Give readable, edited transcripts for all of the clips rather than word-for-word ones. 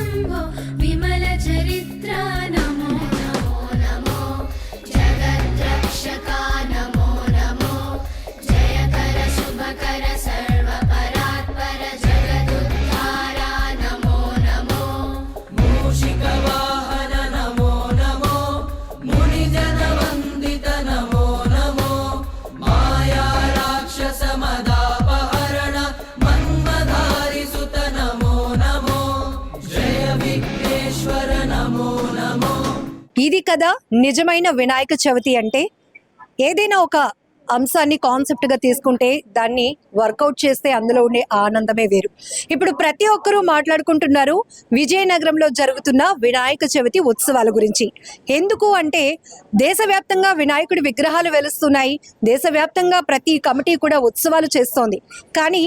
शम्भो विमल चरित्रा नमो नमो नमो जगद्रक्षका नमो नमो जयकर शुभकर सर्वपरात्पर जगदुद्धारा नमो नमो मूषिकवाहन नमो नमो मुनिजनवन्दित नमो नमो माया राक्षसमदापहरण मन्मधारि सुत नमो नमो जय विघ्नेश्वर नमो नमो। ఇది కదా నిజమైన వినాయక చవితి అంటే. ఏదైనా ఒక అంశాన్ని కాన్సెప్ట్ గా తీసుకుంటే దాన్ని వర్కౌట్ చేస్తే అందులో ఉండే ఆనందమే వేరు. ఇప్పుడు ప్రతి ఒక్కరూ మాట్లాడుకుంటున్నారు విజయనగరంలో జరుగుతున్న వినాయక చవితి ఉత్సవాల గురించి. ఎందుకు అంటే దేశవ్యాప్తంగా వినాయకుడి విగ్రహాలు వెలుస్తున్నాయి, దేశవ్యాప్తంగా ప్రతి కమిటీ కూడా ఉత్సవాలు చేస్తోంది. కానీ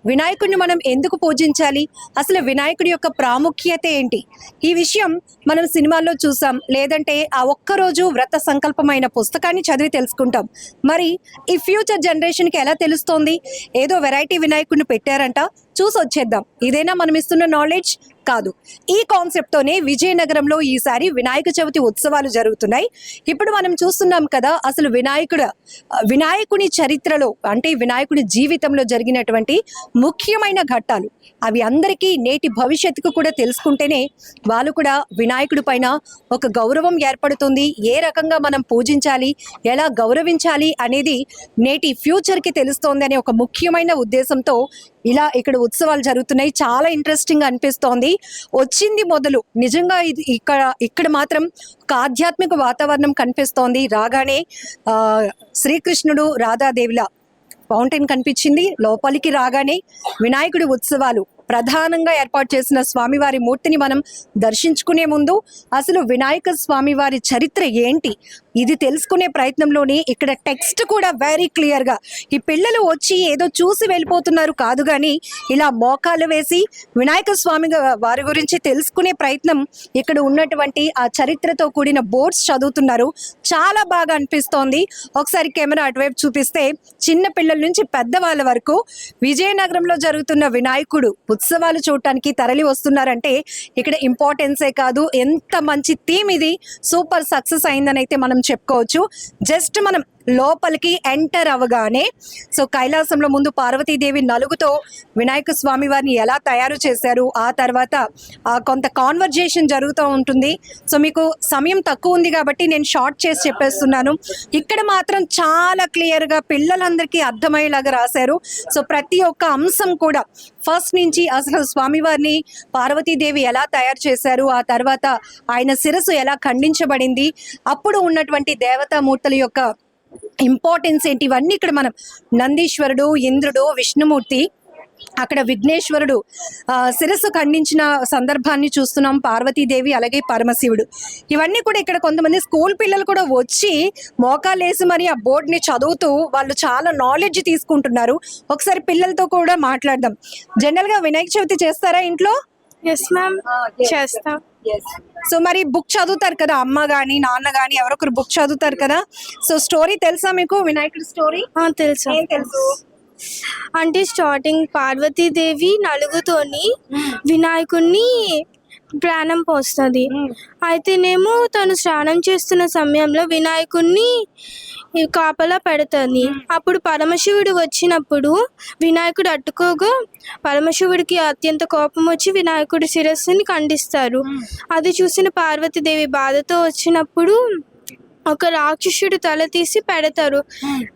వినాయకుడిని మనం ఎందుకు పూజించాలి, అసలు వినాయకుడి యొక్క ప్రాముఖ్యత ఏంటి, ఈ విషయం మనం సినిమాల్లో చూసాం, లేదంటే ఆ ఒక్కరోజు వ్రత సంకల్పమైన పుస్తకాన్ని చదివి తెలుసుకుంటాం. మరి ఈ ఫ్యూచర్ జనరేషన్కి ఎలా తెలుస్తోంది? ఏదో వెరైటీ వినాయకుడిని పెట్టారంట, చూసి వచ్చేద్దాం, ఇదేనా మనం ఇస్తున్న నాలెడ్జ్? కాదు. ఈ కాన్సెప్ట్తోనే విజయనగరంలో ఈసారి వినాయక చవితి ఉత్సవాలు జరుగుతున్నాయి. ఇప్పుడు మనం చూస్తున్నాం కదా, అసలు వినాయకుని చరిత్రలో అంటే వినాయకుడి జీవితంలో జరిగినటువంటి ముఖ్యమైన ఘట్టాలు అవి అందరికీ నేటి భవిష్యత్తుకు కూడా తెలుసుకుంటేనే వాళ్ళు కూడా వినాయకుడి పైన ఒక గౌరవం ఏర్పడుతుంది. ఏ రకంగా మనం పూజించాలి, ఎలా గౌరవించాలి అనేది నేటి ఫ్యూచర్కి తెలుస్తోంది అనే ఒక ముఖ్యమైన ఉద్దేశంతో ఇలా ఇక్కడ ఉత్సవాలు జరుగుతున్నాయి. చాలా ఇంట్రెస్టింగ్ అనిపిస్తోంది. వచ్చింది మొదలు నిజంగా ఇది ఇక్కడ మాత్రం ఒక ఆధ్యాత్మిక వాతావరణం కనిపిస్తోంది. రాగానే శ్రీకృష్ణుడు రాధాదేవిల ఫౌంటైన్ కనిపించింది. లోపలికి రాగానే వినాయకుడి ఉత్సవాలు ప్రధానంగా ఏర్పాటు చేసిన స్వామివారి మూర్తిని మనం దర్శించుకునే ముందు అసలు వినాయక స్వామివారి చరిత్ర ఏంటి ఇది తెలుసుకునే ప్రయత్నంలోనే ఇక్కడ టెక్స్ట్ కూడా వెరీ క్లియర్గా, ఈ పిల్లలు వచ్చి ఏదో చూసి వెళ్ళిపోతున్నారు కాదు, కానీ ఇలా మోకాలు వేసి వినాయక స్వామి వారి గురించి తెలుసుకునే ప్రయత్నం, ఇక్కడ ఉన్నటువంటి ఆ చరిత్రతో కూడిన బోర్డ్స్ చదువుతున్నారు. చాలా బాగా అనిపిస్తోంది. ఒకసారి కెమెరా అటువైపు చూపిస్తే చిన్న పిల్లల నుంచి పెద్దవాళ్ళ వరకు విజయనగరంలో జరుగుతున్న వినాయకుడు ఉత్సవాలు చూడటానికి తరలి వస్తున్నారంటే ఇక్కడ ఇంపార్టెన్సే కాదు, ఎంత మంచి థీమ్ ఇది, సూపర్ సక్సెస్ అయిందని అయితే మనం చెప్పుకోవచ్చు. జస్ట్ మనం లోపలికి ఎంటర్ అవ్వగానే కైలాసంలో ముందు పార్వతీదేవి నలుగుతో వినాయక స్వామి వారిని ఎలా తయారు చేశారు, ఆ తర్వాత కొంత కాన్వర్జేషన్ జరుగుతూ ఉంటుంది. మీకు సమయం తక్కువ ఉంది కాబట్టి నేను షార్ట్ చేసి చెప్పేస్తున్నాను. ఇక్కడ మాత్రం చాలా క్లియర్గా పిల్లలందరికీ అర్థమయ్యేలాగా రాశారు. ప్రతి ఒక్క అంశం కూడా ఫస్ట్ నుంచి అసలు స్వామివారిని పార్వతీదేవి ఎలా తయారు చేశారు, ఆ తర్వాత ఆయన శిరస్సు ఎలా ఖండించబడింది, అప్పుడు ఉన్నటువంటి దేవతామూర్తుల యొక్క ఇంపార్టెన్స్ ఏంటి, ఇవన్నీ ఇక్కడ మనం నందీశ్వరుడు, ఇంద్రుడు, విష్ణుమూర్తి, అక్కడ విఘ్నేశ్వరుడు శిరస్సు ఖండించిన సందర్భాన్ని చూస్తున్నాం, పార్వతీదేవి అలాగే పరమశివుడు. ఇవన్నీ కూడా ఇక్కడ కొంతమంది స్కూల్ పిల్లలు కూడా వచ్చి మోకాలేసి మరి ఆ బోర్డుని చదువుతూ వాళ్ళు చాలా నాలెడ్జ్ తీసుకుంటున్నారు. ఒకసారి పిల్లలతో కూడా మాట్లాడదాం. జనరల్గా వినాయక చవితి చేస్తారా ఇంట్లో? ఎస్ మ్యామ్, చేస్తాం. మరి బుక్ చదువుతారు కదా, అమ్మ కానీ నాన్న కానీ ఎవరొకరు బుక్ చదువుతారు కదా. స్టోరీ తెలుసా మీకు, వినాయకుడి స్టోరీ? తెలుసు. ఏం తెలుసు అంటే స్టార్టింగ్ పార్వతీదేవి నలుగుతోని వినాయకుడిని ప్రాణం పోస్తుంది. అయితేనేమో తను స్నానం చేస్తున్న సమయంలో వినాయకుడిని కాపలా పెడుతుంది. అప్పుడు పరమశివుడు వచ్చినప్పుడు వినాయకుడు అడ్డుకోగా పరమశివుడికి అత్యంత కోపం వచ్చి వినాయకుడి శిరస్సుని ఖండిస్తారు. అది చూసిన పార్వతీదేవి బాధతో వచ్చినప్పుడు ఒక రాక్షసుడు తల తీసి పెడతారు.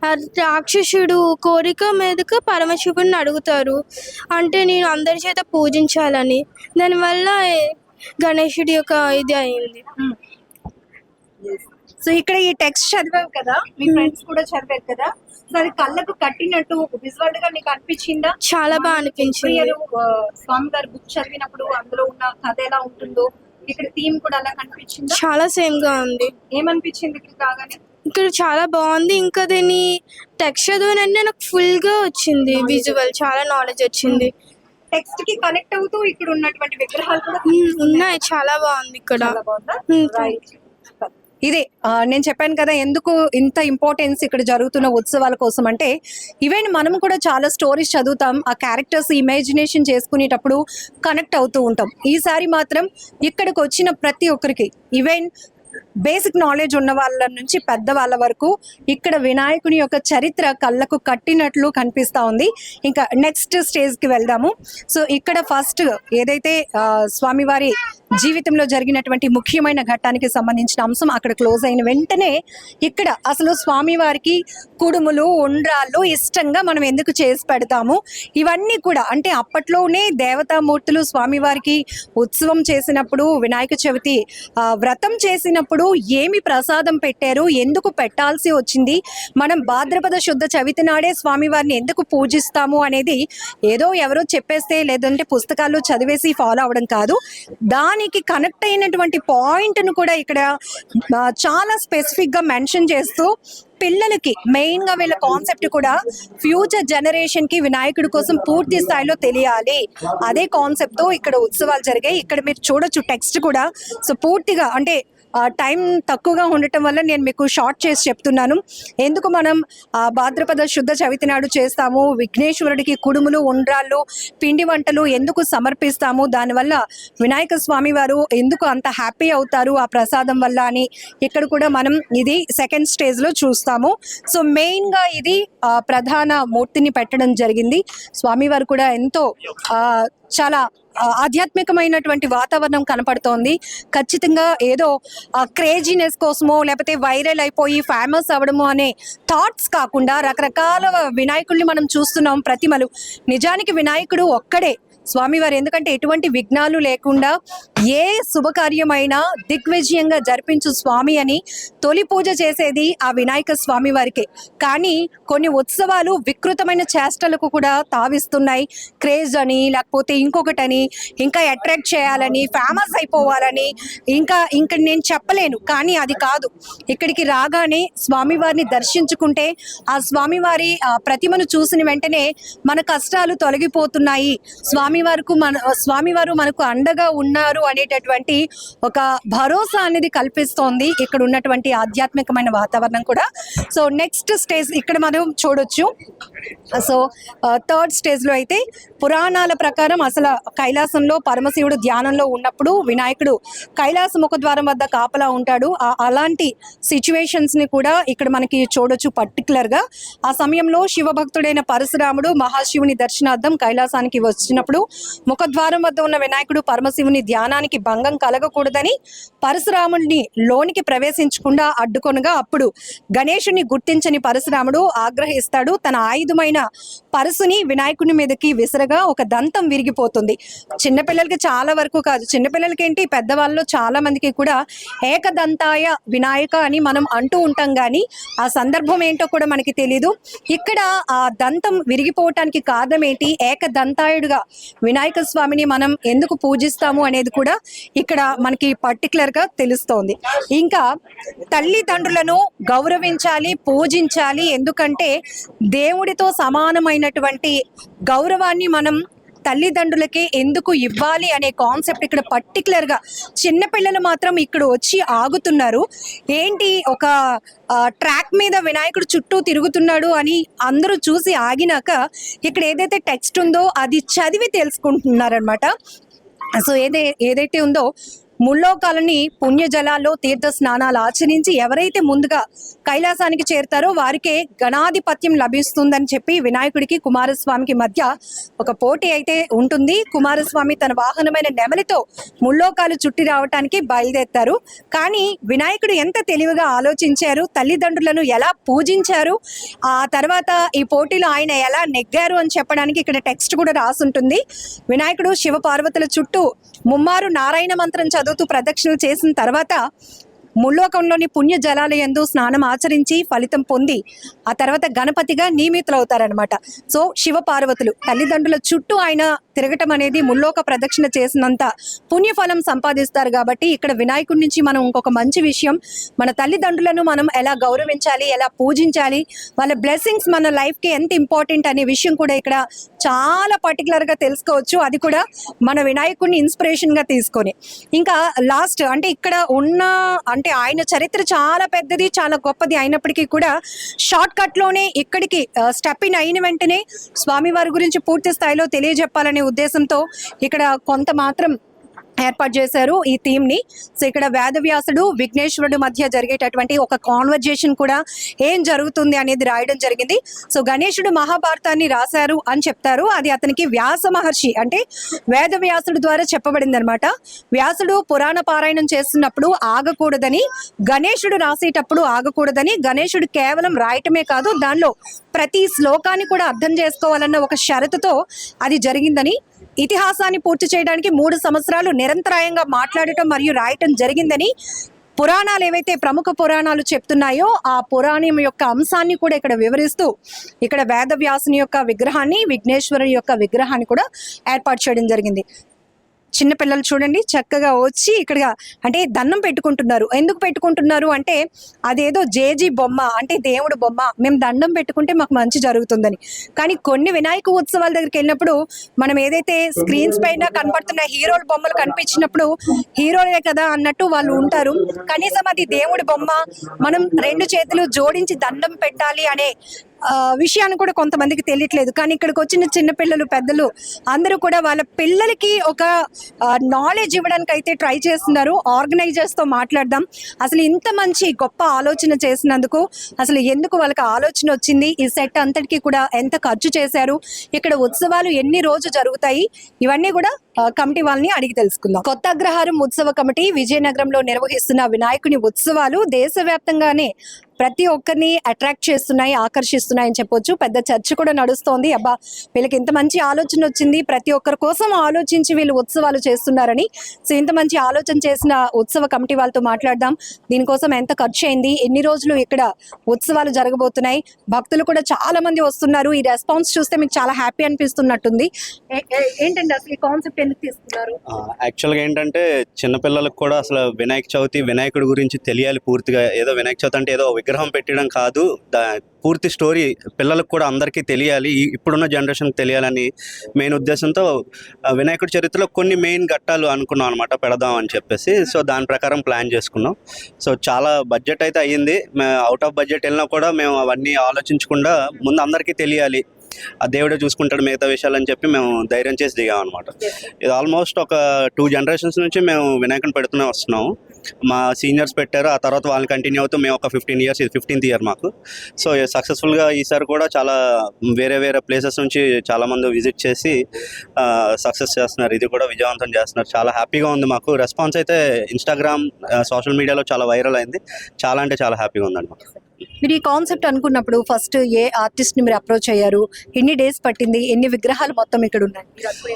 ఆ రాక్షసుడు కోరిక మీదగా పరమశివుడిని అడుగుతారు, అంటే నేను అందరి చేత పూజించాలని. దానివల్ల గణేశుడి యొక్క ఇది అయింది. ఇక్కడ ఈ టెక్స్ట్ చదివావు కదా, మీ ఫ్రెండ్స్ కూడా చదివారు కదా, అది కళ్ళకు కట్టినట్టు విజువల్ గా నీకు అనిపించిందా? చాలా బాగా అనిపించింది. స్వామి గారు బుక్ చదివినప్పుడు అందులో ఉన్న కథ ఎలా ఉంటుందో ఇక్కడ థీమ్ కూడా అలా కనిపించింది. చాలా సేమ్ గా ఉంది. ఏమనిపించింది ఇక్కడ రాగానే? ఇక్కడ చాలా బాగుంది. ఇంకా దీన్ని టెక్స్ట్ చదివినంటే నాకు ఫుల్ గా వచ్చింది విజువల్, చాలా నాలెడ్జ్ వచ్చింది. టెక్స్ట్ కి కనెక్ట్ అవుతూ ఇక్కడ ఉన్నటువంటి విగ్రహాలు కూడా ఉన్నాయి. చాలా బాగుంది ఇక్కడ. ఇదే నేను చెప్పాను కదా ఎందుకు ఇంత ఇంపార్టెన్స్ ఇక్కడ జరుగుతున్న ఉత్సవాల కోసం అంటే ఈవెన్ మనం కూడా చాలా స్టోరీస్ చదువుతాం, ఆ క్యారెక్టర్స్ ఇమాజినేషన్ చేసుకునేటప్పుడు కనెక్ట్ అవుతూ ఉంటాం. ఈసారి మాత్రం ఇక్కడికి వచ్చిన ప్రతి ఒక్కరికి ఈవెన్ బేసిక్ నాలెడ్జ్ ఉన్న వాళ్ళ నుంచి పెద్దవాళ్ళ వరకు ఇక్కడ వినాయకుని యొక్క చరిత్ర కళ్ళకు కట్టినట్లు కనిపిస్తూ ఉంది. ఇంకా నెక్స్ట్ స్టేజ్కి వెళ్దాము. సో ఇక్కడ ఫస్ట్ ఏదైతే స్వామివారి జీవితంలో జరిగినటువంటి ముఖ్యమైన ఘట్టానికి సంబంధించిన అంశం అక్కడ క్లోజ్ అయిన వెంటనే ఇక్కడ అసలు స్వామివారికి కుడుములు ఉండ్రాళ్ళు ఇష్టంగా మనం ఎందుకు చేసి పెడతాము, ఇవన్నీ కూడా అంటే అప్పట్లోనే దేవతామూర్తులు స్వామివారికి ఉత్సవం చేసినప్పుడు వినాయక చవితి వ్రతం చేసినప్పుడు ఏమి ప్రసాదం పెట్టారు, ఎందుకు పెట్టాల్సి వచ్చింది, మనం భాద్రపద శుద్ధ చవితి నాడే స్వామివారిని ఎందుకు పూజిస్తాము అనేది ఏదో ఎవరో చెప్పేస్తే లేదంటే పుస్తకాల్లో చదివేసి ఫాలో అవడం కాదు. దానికి కనెక్ట్ అయినటువంటి పాయింట్ను కూడా ఇక్కడ చాలా స్పెసిఫిక్గా మెన్షన్ చేస్తూ పిల్లలకి మెయిన్గా వీళ్ళ కాన్సెప్ట్ కూడా ఫ్యూచర్ జనరేషన్కి వినాయకుడి కోసం పూర్తి స్థాయిలో తెలియాలి, అదే కాన్సెప్ట్తో ఇక్కడ ఉత్సవాలు జరిగాయి. ఇక్కడ మీరు చూడొచ్చు టెక్స్ట్ కూడా. సో పూర్తిగా అంటే టైం తక్కువగా ఉండటం వల్ల నేను మీకు షార్ట్ చేసి చెప్తున్నాను. ఎందుకు మనం భాద్రపద శుద్ధ చవితి నాడు చేస్తాము, విఘ్నేశ్వరుడికి కుడుములు ఉండ్రాళ్ళు పిండి వంటలు ఎందుకు సమర్పిస్తాము, దానివల్ల వినాయక స్వామి వారు ఎందుకు అంత హ్యాపీ అవుతారు ఆ ప్రసాదం వల్ల అని ఇక్కడ కూడా మనం ఇది సెకండ్ స్టేజ్లో చూస్తాము. సో మెయిన్గా ఇది ప్రధాన మూర్తిని పెట్టడం జరిగింది. స్వామివారు కూడా ఎంతో చాలా ఆధ్యాత్మికమైనటువంటి వాతావరణం కనపడుతోంది. ఖచ్చితంగా ఏదో క్రేజీనెస్ కోసమో లేకపోతే వైరల్ అయిపోయి ఫేమస్ అవ్వడము అనే థాట్స్ కాకుండా రకరకాల వినాయకుడిని మనం చూస్తున్నాం, ప్రతిమలు. నిజానికి వినాయకుడు ఒక్కడే స్వామివారు, ఎందుకంటే ఎటువంటి విఘ్నాలు లేకుండా ఏ శుభకార్యమైనా దిగ్విజయంగా జరిపించు స్వామి అని తొలి పూజ చేసేది ఆ వినాయక స్వామి వారికి. కానీ కొన్ని ఉత్సవాలు వికృతమైన చేష్టలకు కూడా తావిస్తున్నాయి. క్రేజ్ అని లేకపోతే ఇంకొకటని, ఇంకా అట్రాక్ట్ చేయాలని, ఫేమస్ అయిపోవాలని, ఇంకా నేను చెప్పలేను. కానీ అది కాదు. ఇక్కడికి రాగానే స్వామివారిని దర్శించుకుంటే ఆ స్వామివారి ప్రతిమను చూసిన వెంటనే మన కష్టాలు తొలగిపోతున్నాయి, స్వామివారు మనకు అండగా ఉన్నారు అనేటటువంటి ఒక భరోసా అనేది కల్పిస్తోంది ఇక్కడ ఉన్నటువంటి ఆధ్యాత్మికమైన వాతావరణం కూడా. సో నెక్స్ట్ స్టేజ్ ఇక్కడ మనం చూడొచ్చు. సో థర్డ్ స్టేజ్లో అయితే పురాణాల ప్రకారం అసలు కైలాసంలో పరమశివుడు ధ్యానంలో ఉన్నప్పుడు వినాయకుడు కైలాస ముఖద్వారం వద్ద కాపలా ఉంటాడు. అలాంటి సిచ్యువేషన్స్ని కూడా ఇక్కడ మనకి చూడొచ్చు. పర్టికులర్గా ఆ సమయంలో శివభక్తుడైన పరశురాముడు మహాశివుని దర్శనార్థం కైలాసానికి వచ్చినప్పుడు ముఖద్వారం వద్ద ఉన్న వినాయకుడు పరమశివుని ధ్యానానికి భంగం కలగకూడదని పరశురాముడిని లోనికి ప్రవేశించకుండా అడ్డుకొనగా అప్పుడు గణేశుని గుర్తించని పరశురాముడు ఆగ్రహిస్తాడు. తన ఆయుధమైన పరశుని వినాయకుని మీదకి విసరగా ఒక దంతం విరిగిపోతుంది. చిన్నపిల్లలకి చాలా వరకు కాదు, చిన్నపిల్లలకి ఏంటి పెద్దవాళ్ళు చాలా మందికి కూడా ఏకదంతాయ వినాయక అని మనం అంటూ ఉంటాం, కానీ ఆ సందర్భం ఏంటో కూడా మనకి తెలీదు. ఇక్కడ ఆ దంతం విరిగిపోవటానికి కారణం ఏంటి, ఏకదంతాయుడుగా వినాయక స్వామిని మనం ఎందుకు పూజిస్తాము అనేది కూడా ఇక్కడ మనకి పర్టికులర్గా తెలుస్తోంది. ఇంకా తల్లిదండ్రులను గౌరవించాలి, పూజించాలి. ఎందుకంటే దేవుడితో సమానమైనటువంటి గౌరవాన్ని మనం తల్లిదండ్రులకి ఎందుకు ఇవ్వాలి అనే కాన్సెప్ట్ ఇక్కడ పర్టికులర్గా. చిన్నపిల్లలు మాత్రం ఇక్కడ వచ్చి ఆగుతున్నారు. ఏంటి ఒక ట్రాక్ మీద వినాయకుడు చుట్టూ తిరుగుతున్నాడు అని అందరూ చూసి ఆగినాక ఇక్కడ ఏదైతే టెక్స్ట్ ఉందో అది చదివి తెలుసుకుంటున్నారనమాట. సో ఏదైతే ఉందో ముల్లోకాలని పుణ్యజలాల్లో తీర్థ స్నానాలు ఆచరించి ఎవరైతే ముందుగా కైలాసానికి చేరుతారో వారికే గణాధిపత్యం లభిస్తుందని చెప్పి వినాయకుడికి కుమారస్వామికి మధ్య ఒక పోటీ అయితే ఉంటుంది. కుమారస్వామి తన వాహనమైన నెమలితో ముల్లోకాలు చుట్టి రావటానికి బయలుదేరుతారు. కానీ వినాయకుడు ఎంత తెలివిగా ఆలోచించారు, తల్లిదండ్రులను ఎలా పూజించారు, ఆ తర్వాత ఈ పోటీలో ఆయన ఎలా నెగ్గారు అని చెప్పడానికి ఇక్కడ టెక్స్ట్ కూడా రాసుంటుంది. వినాయకుడు శివ పార్వతుల చుట్టూ ముమ్మారు నారాయణ మంత్రం చదువుతూ ప్రదక్షిణలు చేసిన తర్వాత ముల్లోకంలోని పుణ్య జలాల యందు స్నానం ఆచరించి ఫలితం పొంది ఆ తర్వాత గణపతిగా నియమితులవుతారనమాట. సో శివ పార్వతులు తల్లిదండ్రుల చుట్టూ ఆయన తిరగటం అనేది ముల్లోక ప్రదక్షిణ చేసినంత పుణ్యఫలం సంపాదిస్తారు. కాబట్టి ఇక్కడ వినాయకుడి నుంచి మనం ఇంకొక మంచి విషయం, మన తల్లిదండ్రులను మనం ఎలా గౌరవించాలి, ఎలా పూజించాలి, వాళ్ళ బ్లెస్సింగ్స్ మన లైఫ్కి ఎంత ఇంపార్టెంట్ అనే విషయం కూడా ఇక్కడ చాలా పర్టికులర్గా తెలుసుకోవచ్చు. అది కూడా మన వినాయకుడిని ఇన్స్పిరేషన్గా తీసుకొని. ఇంకా లాస్ట్ అంటే ఇక్కడ ఉన్న అంటే ఆయన చరిత్ర చాలా పెద్దది, చాలా గొప్పది అయినప్పటికీ కూడా షార్ట్ కట్లోనే ఇక్కడికి స్టెప్ ఇన్ అయిన వెంటనే స్వామివారి గురించి పూర్తి స్థాయిలో తెలియజెప్పాలనే ఉద్దేశంతో ఇక్కడ కొంత మాత్రం ఏర్పాటు చేశారు ఈ థీమ్ ని. సో ఇక్కడ వేదవ్యాసుడు విఘ్నేశ్వరుడు మధ్య జరిగేటటువంటి ఒక కాన్వర్జేషన్ కూడా ఏం జరుగుతుంది అనేది రాయడం జరిగింది. సో గణేశుడు మహాభారతాన్ని రాశారు అని చెప్తారు, అది అతనికి వ్యాస మహర్షి అంటే వేదవ్యాసుడు ద్వారా చెప్పబడింది అనమాట. వ్యాసుడు పురాణ పారాయణం చేస్తున్నప్పుడు ఆగకూడదని, గణేశుడు రాసేటప్పుడు ఆగకూడదని, గణేశుడు కేవలం రాయటమే కాదు దానిలో ప్రతి శ్లోకాన్ని కూడా అర్థం చేసుకోవాలన్న ఒక షరతుతో అది జరిగిందని, ఇతిహాసాన్ని పూర్తి చేయడానికి 3 సంవత్సరాలు నిరంతరాయంగా మాట్లాడటం మరియు రాయటం జరిగిందని పురాణాలు ఏవైతే ప్రముఖ పురాణాలు చెప్తున్నాయో ఆ పురాణం యొక్క అంశాన్ని కూడా ఇక్కడ వివరిస్తూ ఇక్కడ వేదవ్యాసుని యొక్క విగ్రహాన్ని, విఘ్నేశ్వరుని యొక్క విగ్రహాన్ని కూడా ఏర్పాటు చేయడం జరిగింది. చిన్నపిల్లలు చూడండి చక్కగా వచ్చి ఇక్కడ అంటే దండం పెట్టుకుంటున్నారు. ఎందుకు పెట్టుకుంటున్నారు అంటే అదేదో జేజీ బొమ్మ అంటే దేవుడు బొమ్మ, మేము దండం పెట్టుకుంటే మాకు మంచి జరుగుతుందని. కానీ కొన్ని వినాయక ఉత్సవాల దగ్గరికి వెళ్ళినప్పుడు మనం ఏదైతే స్క్రీన్స్ పైన కనపడుతున్న హీరోల బొమ్మలు కనిపించినప్పుడు హీరోలే కదా అన్నట్టు వాళ్ళు ఉంటారు. కనీసం అది దేవుడి బొమ్మ, మనం 2 చేతులు జోడించి దండం పెట్టాలి అనే విషయాన్ని కూడా కొంతమందికి తెలియట్లేదు. కానీ ఇక్కడికి వచ్చిన చిన్నపిల్లలు, పెద్దలు అందరూ కూడా వాళ్ళ పిల్లలకి ఒక నాలెడ్జ్ ఇవ్వడానికి అయితే ట్రై చేస్తున్నారు. ఆర్గనైజర్స్తో మాట్లాడదాం, అసలు ఇంత మంచి గొప్ప ఆలోచన చేసినందుకు అసలు ఎందుకు వాళ్ళకి ఆలోచన వచ్చింది, ఈ సెట్ అంతటికీ కూడా ఎంత ఖర్చు చేశారు, ఇక్కడ ఉత్సవాలు ఎన్ని రోజు జరుగుతాయి, ఇవన్నీ కూడా కమిటీ వాళ్ళని అడిగి తెలుసుకుందాం. కొత్త అగ్రహారం ఉత్సవ కమిటీ విజయనగరంలో నిర్వహిస్తున్న వినాయకుని ఉత్సవాలు దేశవ్యాప్తంగానే ప్రతి ఒక్కరిని అట్రాక్ట్ చేస్తున్నాయి, ఆకర్షిస్తున్నాయి అని చెప్పొచ్చు. పెద్ద చర్చ కూడా నడుస్తోంది, అబ్బా వీళ్ళకి ఇంత మంచి ఆలోచన వచ్చింది, ప్రతి ఒక్కరి కోసం ఆలోచించి వీళ్ళు ఉత్సవాలు చేస్తున్నారని. సో ఇంత మంచి ఆలోచన చేసిన ఉత్సవ కమిటీ వాళ్ళతో మాట్లాడదాం. దీనికోసం ఎంత ఖర్చు అయింది, ఎన్ని రోజులు ఇక్కడ ఉత్సవాలు జరగబోతున్నాయి, భక్తులు కూడా చాలా మంది వస్తున్నారు. ఈ రెస్పాన్స్ చూస్తే మీకు చాలా హ్యాపీ అనిపిస్తున్నట్టుంది. ఏంటంటే అసలు ఈ కాన్సెప్ట్ ఎందుకు తీసుకున్నారు? యాక్చువల్గా ఏంటంటే చిన్నపిల్లలకు కూడా అసలు వినాయక చవితి, వినాయకుడి గురించి తెలియాలి పూర్తిగా. ఏదో వినాయక చవితి అంటే ఏదో విగ్రహం పెట్టడం కాదు, పూర్తి స్టోరీ పిల్లలకు కూడా అందరికీ తెలియాలి, ఇప్పుడున్న జనరేషన్కి తెలియాలని మెయిన్ ఉద్దేశంతో వినాయకుడి చరిత్రలో కొన్ని మెయిన్ ఘట్టాలు అనుకున్నాం అనమాట పెడదాం అని చెప్పేసి. సో దాని ప్రకారం ప్లాన్ చేసుకున్నాం. సో చాలా బడ్జెట్ అయితే అయ్యింది. అవుట్ ఆఫ్ బడ్జెట్ వెళ్ళినా కూడా మేము అవన్నీ ఆలోచించకుండా ముందు అందరికీ తెలియాలి, ఆ దేవుడే చూసుకుంటాడు మిగతా విషయాలు అని చెప్పి మేము ధైర్యం చేసి దిగాం అనమాట. ఇది ఆల్మోస్ట్ ఒక 2 జనరేషన్స్ నుంచి మేము వినాయకుని పెడుతూనే వస్తున్నాము. మా సీనియర్స్ పెట్టారు, ఆ తర్వాత వాళ్ళని కంటిన్యూ అవుతూ మేము ఒక 15 ఇయర్స్, ఇది 15th ఇయర్ మాకు. సో సక్సెస్ఫుల్గా ఈసారి కూడా చాలా వేరే ప్లేసెస్ నుంచి చాలామంది విజిట్ చేసి సక్సెస్ చేస్తున్నారు, ఇది కూడా విజయవంతం చేస్తున్నారు. చాలా హ్యాపీగా ఉంది మాకు. రెస్పాన్స్ అయితే ఇన్స్టాగ్రామ్, సోషల్ మీడియాలో చాలా వైరల్ అయింది. చాలా అంటే చాలా హ్యాపీగా ఉందండి మాకు. మీరు ఈ కాన్సెప్ట్ అనుకున్నప్పుడు ఫస్ట్ ఏ ఆర్టిస్ట్ ని మీరు అప్రోచ్ అయ్యారు, ఎన్ని డేస్ పట్టింది, ఎన్ని విగ్రహాలు మొత్తం ఇక్కడ ఉన్నాయి?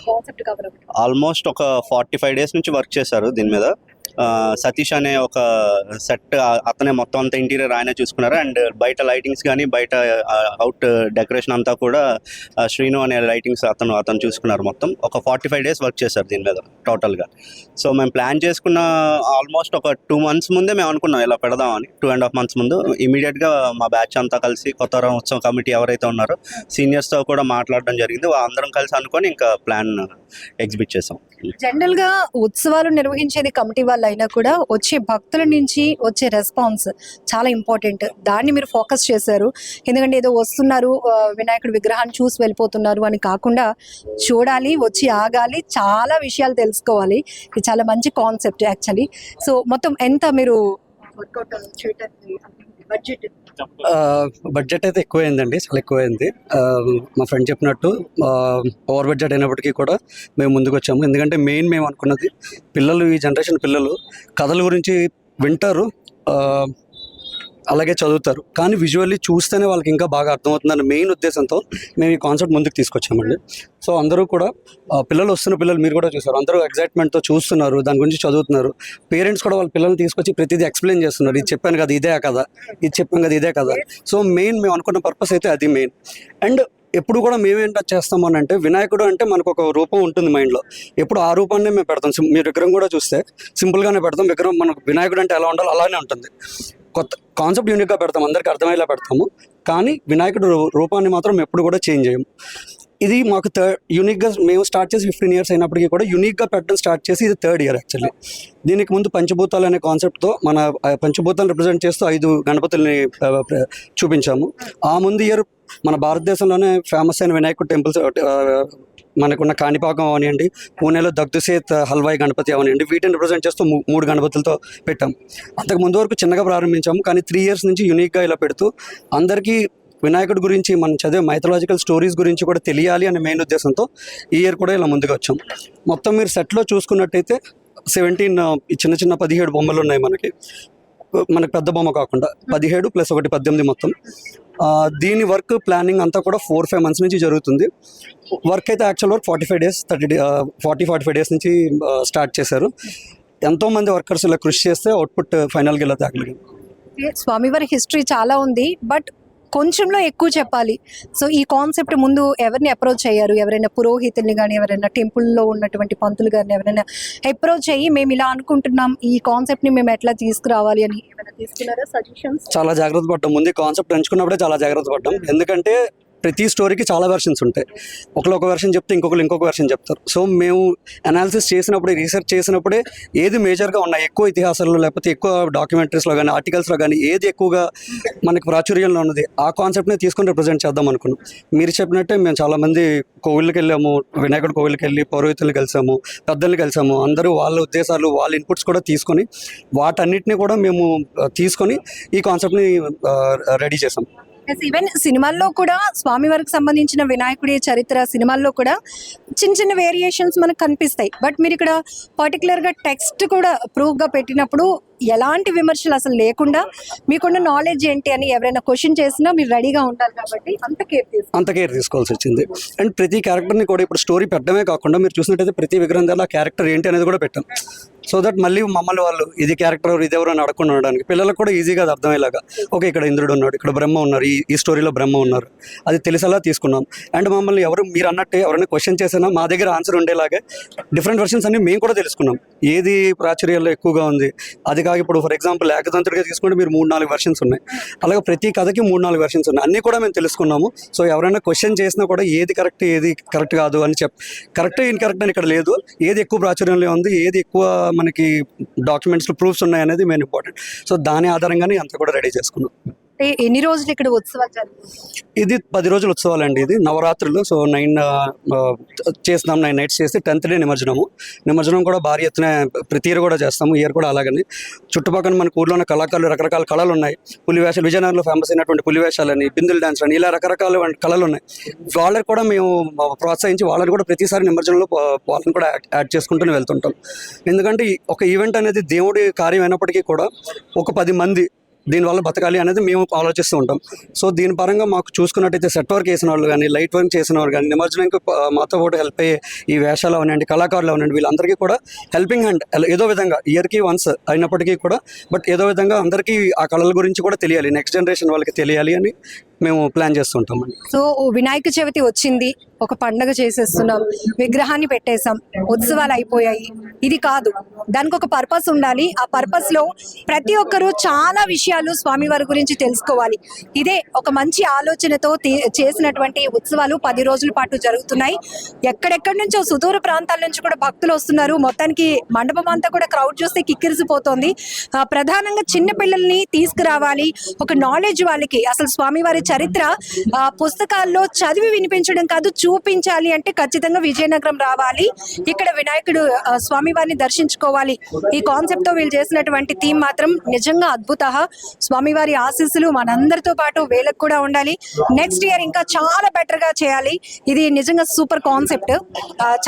కాన్సెప్ట్ కవర్ ఆల్మోస్ట్ ఒక 45 days నుంచి వర్క్ చేశారు దీని మీద. సతీష్ అనే ఒక సెట్ అతనే మొత్తం అంతా ఇంటీరియర్ ఆయనే చూసుకున్నారు. అండ్ బయట లైటింగ్స్ కానీ బయట అవుట్ డెకరేషన్ అంతా కూడా శ్రీను అనే లైటింగ్స్ అతను చూసుకున్నారు. మొత్తం ఒక 45 days వర్క్ చేశారు దీని మీద టోటల్గా. సో మేము ప్లాన్ చేసుకున్న ఆల్మోస్ట్ ఒక 2 months ముందే మేము అనుకున్నాం ఇలా పెడదామని. 2.5 months ముందు ఇమీడియట్గా మా బ్యాచ్ అంతా కలిసి కొత్త ఉత్సవ కమిటీ ఎవరైతే ఉన్నారో సీనియర్స్తో కూడా మాట్లాడడం జరిగింది. అందరం కలిసి అనుకొని ఇంకా ప్లాన్ ఎగ్జిబిట్ చేసాం. జనరల్ గా ఉత్సవాలు నిర్వహించేది కమిటీ వాళ్ళు అయినా కూడా వచ్చే భక్తుల నుంచి వచ్చే రెస్పాన్స్ చాలా ఇంపార్టెంట్. దాన్ని మీరు ఫోకస్ చేశారు. ఎందుకంటే ఏదో వస్తున్నారు వినాయకుడి విగ్రహాన్ని చూసి వెళ్ళిపోతున్నారు అని కాకుండా చూడాలి, వచ్చి ఆగాలి, చాలా విషయాలు తెలుసుకోవాలి. ఇది చాలా మంచి కాన్సెప్ట్ యాక్చువల్లీ. సో మొత్తం ఎంత మీరు వర్కౌట్ చేయడానికి బడ్జెట్ అయితే ఎక్కువైందండి, చాలా ఎక్కువైంది. మా ఫ్రెండ్ చెప్పినట్టు ఓవర్ బడ్జెట్ అయినప్పటికీ కూడా మేము ముందుకు వచ్చాము. ఎందుకంటే మెయిన్ మేము అనుకున్నది పిల్లలు, ఈ జనరేషన్ పిల్లలు కథల గురించి వింటారు, అలాగే చదువుతారు, కానీ విజువల్లీ చూస్తేనే వాళ్ళకి ఇంకా బాగా అర్థమవుతుందన్న మెయిన్ ఉద్దేశంతో మేము ఈ కాన్సెప్ట్ ముందుకు తీసుకొచ్చామండి. సో అందరూ కూడా వస్తున్న పిల్లలు మీరు కూడా చూసారు, అందరూ ఎగ్జైట్మెంట్తో చూస్తున్నారు, దాని గురించి చదువుతున్నారు. పేరెంట్స్ కూడా వాళ్ళ పిల్లల్ని తీసుకొచ్చి ప్రతిదీ ఎక్స్ప్లెయిన్ చేస్తున్నారు, ఇది చెప్పాను కదా ఇదే కదా, ఇది చెప్పాను కదా ఇదే కదా. సో మెయిన్ మేము అనుకున్న పర్పస్ అయితే అది మెయిన్. అండ్ ఎప్పుడు కూడా మేమేంట చేస్తాము అని అంటే వినాయకుడు అంటే మనకు ఒక రూపం ఉంటుంది మైండ్లో, ఎప్పుడు ఆ రూపాన్ని మేము పెడతాం. మీరు విగ్రహం కూడా చూస్తే సింపుల్గానే పెడతాం. విగ్రహం మనకు వినాయకుడు అంటే ఎలా ఉండాలో అలానే ఉంటుంది. కొత్త కాన్సెప్ట్ యూనిక్గా పెడతాం, అందరికీ అర్థమయ్యేలా పెడతాము. కానీ వినాయకుడు రూపాన్ని మాత్రం ఎప్పుడు కూడా చేంజ్ చేయము. ఇది మాకు యూనిక్గా మేము స్టార్ట్ చేసి 15 years అయినప్పటికీ కూడా యూనిక్గా పెట్టడం స్టార్ట్ చేసి ఇది 3rd year యాక్చువల్లీ. దీనికి ముందు పంచభూతాలు అనే కాన్సెప్ట్తో మన పంచభూతాలను రిప్రజెంట్ చేస్తూ 5 గణపతుల్ని చూపించాము. ఆ ముందు ఇయర్ మన భారతదేశంలోనే ఫేమస్ అయిన వినాయకుడు టెంపుల్స్ మనకున్న కాణిపాకం అవనివ్వండి, పూణేలో దగ్ధుసేత్ హల్వాయి గణపతి అవనివ్వండి, వీటిని రిప్రజెంట్ చేస్తూ 3 గణపతులతో పెట్టాం. అంతకు ముందు వరకు చిన్నగా ప్రారంభించాము, కానీ 3 years నుంచి యూనిక్గా ఇలా పెడుతూ అందరికీ వినాయకుడి గురించి మనం చదివే మైథలాజికల్ స్టోరీస్ గురించి కూడా తెలియాలి అనే మెయిన్ ఉద్దేశంతో ఈ ఇయర్ కూడా ఇలా ముందుకు వచ్చాం. మొత్తం మీరు సెట్లో చూసుకున్నట్టయితే 17 చిన్న చిన్న 17 బొమ్మలు ఉన్నాయి మనకి పెద్ద బొమ్మ కాకుండా 17 + 1 18 మొత్తం. దీని వర్క్ ప్లానింగ్ అంతా కూడా 4-5 months నుంచి జరుగుతుంది. వర్క్ అయితే యాక్చువల్ వర్క్ 45 days 40-45 days నుంచి స్టార్ట్ చేశారు. ఎంతోమంది వర్కర్స్ ఇలా కృషి చేస్తే అవుట్పుట్ ఫైనల్గా ఇలా తగ్గలిగింది. స్వామివారి హిస్టరీ చాలా ఉంది, బట్ కొంచెంలో ఎక్కువ చెప్పాలి. సో ఈ కాన్సెప్ట్ ముందు ఎవరిని అప్రోచ్ అయ్యారు? ఎవరైనా పురోహితుల్ని కానీ, ఎవరైనా టెంపుల్లో ఉన్నటువంటి పంతులు కానీ ఎవరైనా అప్రోచ్ అయ్యి మేము ఇలా అనుకుంటున్నాం, ఈ కాన్సెప్ట్ని మేము ఎట్లా తీసుకురావాలి అని ఏమైనా తీసుకున్నారా సజెషన్స్? చాలా జాగ్రత్త పడ్డాం. ముందు కాన్సెప్ట్ ఎంచుకున్నప్పుడే చాలా జాగ్రత్త పడ్డాం. ఎందుకంటే ప్రతి స్టోరీకి చాలా వెర్షన్స్ ఉంటాయి. ఒక వెర్షన్ చెప్తే ఇంకొక వెర్షన్ చెప్తారు. సో మేము అనాలిసిస్ చేసినప్పుడే, రీసెర్చ్ చేసినప్పుడే ఏది మేజర్గా ఉన్నాయి, ఎక్కువ ఇతిహాసాల్లో లేకపోతే ఎక్కువ డాక్యుమెంటరీస్లో కానీ ఆర్టికల్స్లో కానీ ఏది ఎక్కువగా మనకి ప్రాచుర్యంలో ఉన్నది ఆ కాన్సెప్ట్ని తీసుకొని రిప్రజెంట్ చేద్దాం అనుకున్నాం. మీరు చెప్పినట్టే మేము చాలామంది కోవిళ్ళకి వెళ్ళాము, వినాయకుడి కోవిళ్ళకి వెళ్ళి పౌరోహితుల్ని కలిసాము, పెద్దల్ని కలిసాము. అందరూ వాళ్ళ ఉద్దేశాలు, వాళ్ళ ఇన్పుట్స్ కూడా తీసుకొని వాటన్నిటిని కూడా మేము తీసుకొని ఈ కాన్సెప్ట్ని రెడీ చేసాం. ఈవెన్ సినిమాల్లో కూడా స్వామివారికి సంబంధించిన వినాయకుడి చరిత్ర సినిమాల్లో కూడా చిన్న చిన్న వేరియేషన్స్ మనకు కనిపిస్తాయి. బట్ మీరు ఇక్కడ పర్టికులర్గా టెక్స్ట్ కూడా ప్రూఫ్గా పెట్టినప్పుడు ఎలాంటి విమర్శలు అసలు లేకుండా మీకున్న నాలెడ్జ్ ఏంటి అని ఎవరైనా క్వశ్చన్ చేసినా మీరు రెడీగా ఉంటారు కాబట్టి అంత కేర్ తీసుకోవాల్సి వచ్చింది. అండ్ ప్రతి క్యారెక్టర్ని కూడా ఇప్పుడు స్టోరీ పెట్టడమే కాకుండా మీరు చూసినట్టయితే ప్రతి విగ్రహం దగ్గర క్యారెక్టర్ ఏంటి అనేది కూడా పెట్టాం. సో దట్ మళ్ళీ మమ్మల్ని వాళ్ళు ఇది క్యారెక్టర్ ఇది ఎవరు అని అడగకుండా ఉండడానికి, పిల్లలకు కూడా ఈజీగా అది అర్థమయ్యేలాగా, ఓకే ఇక్కడ ఇంద్రుడు ఉన్నాడు, ఇక్కడ బ్రహ్మ ఉన్నారు, ఈ స్టోరీలో బ్రహ్మ ఉన్నారు, అది తెలిసేలా తీసుకున్నాం. అండ్ మమ్మల్ని మీరు అన్నట్టే ఎవరైనా క్వశ్చన్ చేసినా మా దగ్గర ఆన్సర్ ఉండేలాగే డిఫరెంట్ వెర్షన్స్ అన్ని మేము కూడా తెలుసుకున్నాం. ఏది ప్రాచుర్యంలో ఎక్కువగా ఉంది అది కాక ఇప్పుడు ఫర్ ఎగ్జాంపుల్ ఏకతంత్రిగా తీసుకుంటే మీరు 3-4 వెర్షన్స్ ఉన్నాయి, అలాగే ప్రతి కథకి 3-4 వెర్షన్స్ ఉన్నాయి, అన్నీ కూడా మేము తెలుసుకున్నాము. సో ఎవరైనా క్వశ్చన్ చేసినా కూడా ఏది కరెక్ట్ ఏది కరెక్ట్ కాదు అని కరెక్ట్ ఇన్కరెక్ట్ అని ఇక్కడ లేదు. ఏది ఎక్కువ ప్రాచుర్యంలో ఉంది, ఏది ఎక్కువ మనకి డాక్యుమెంట్స్లో ప్రూఫ్స్ ఉన్నాయి అనేది మెయిన్ ఇంపార్టెంట్. సో దాని ఆధారంగానే అంతా కూడా రెడీ చేసుకున్నాం. ఎన్ని రోజులు ఇక్కడ ఉత్సవాలు జరుగుతాయి? ఇది 10 రోజుల ఉత్సవాలు అండి. ఇది నవరాత్రులు. సో 9 చేస్తున్నాం, 9 nights చేసి 10th day నిమజ్జనం కూడా భారీ ఎత్తున ప్రతి ఇయర్ కూడా చేస్తాము. ఇయర్ కూడా అలాగని చుట్టుపక్కల మన ఊర్లో ఉన్న కళాకారులు రకరకాల కళలు ఉన్నాయి. పులివేషాలు, విజయనగరంలో ఫేమస్ అయినటువంటి పులివేషాలని, బిందుల డాన్స్ అని, ఇలా రకరకాల కళలు ఉన్నాయి. వాళ్ళకి కూడా మేము ప్రోత్సహించి వాళ్ళని కూడా ప్రతిసారి నిమజ్జనంలో వాళ్ళని కూడా యాడ్ చేసుకుంటూనే వెళ్తుంటాం. ఎందుకంటే ఒక ఈవెంట్ అనేది దేవుడి కార్యం అయినప్పటికీ కూడా ఒక 10 మంది దీనివల్ల బతకాలి అనేది మేము ఆలోచిస్తూ ఉంటాం. సో దీని పరంగా మాకు చూసుకున్నట్టయితే సెట్ వర్క్ చేసిన వాళ్ళు కానీ, లైట్ వర్క్ చేసిన వాళ్ళు కానీ, నిమజ్జనానికి మాతో పాటు హెల్ప్ అయ్యే ఈ వేషాలు అవనండి, కళాకారులు అవనండి, వీళ్ళందరికీ కూడా హెల్పింగ్ హ్యాండ్ ఏదో విధంగా ఇయర్కి వన్స్ అయినప్పటికీ కూడా బట్ ఏదో విధంగా అందరికీ ఆ కళల గురించి కూడా తెలియాలి, నెక్స్ట్ జనరేషన్ వాళ్ళకి తెలియాలి అని మేము ప్లాన్ చేస్తుంటామండి. సో వినాయక చవితి వచ్చింది, ఒక పండగ చేసేస్తున్నాం, విగ్రహాన్ని పెట్టేశాం, ఉత్సవాలు అయిపోయాయి. ఇది కాదు, దానికి ఒక పర్పస్ ఉండాలి. ఆ పర్పస్లో ప్రతి ఒక్కరూ చాలా విషయాలు స్వామివారి గురించి తెలుసుకోవాలి. ఇదే ఒక మంచి ఆలోచనతో చేసినటువంటి ఉత్సవాలు 10 రోజుల పాటు జరుగుతున్నాయి. ఎక్కడెక్కడి నుంచో సుదూర ప్రాంతాల నుంచి కూడా భక్తులు వస్తున్నారు. మొత్తానికి మండపం అంతా కూడా క్రౌడ్ చూస్తే కిక్కిరిసిపోతుంది. ప్రధానంగా చిన్న పిల్లల్ని తీసుకురావాలి, ఒక నాలెడ్జ్ వాళ్ళకి అసలు స్వామివారి చరిత్ర పుస్తకాల్లో చదివి వినిపించడం కాదు, చూపించాలి అంటే ఖచ్చితంగా విజయనగరం రావాలి, ఇక్కడ వినాయకుడు స్వామివారిని దర్శించుకోవాలి. ఈ కాన్సెప్ట్ తో వీళ్ళు చేసినటువంటి థీమ్ మాత్రం నిజంగా అద్భుత. స్వామివారి ఆశీస్సులు మనందరితో పాటు వీళ్ళకి కూడా ఉండాలి. నెక్స్ట్ ఇయర్ ఇంకా చాలా బెటర్ గా చేయాలి. ఇది నిజంగా సూపర్ కాన్సెప్ట్.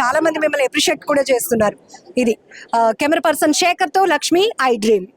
చాలా మంది మిమ్మల్ని అప్రిషియేట్ కూడా చేస్తున్నారు. ఇది కెమెరా పర్సన్ శేఖర్ తో లక్ష్మి, ఐ డ్రీమ్.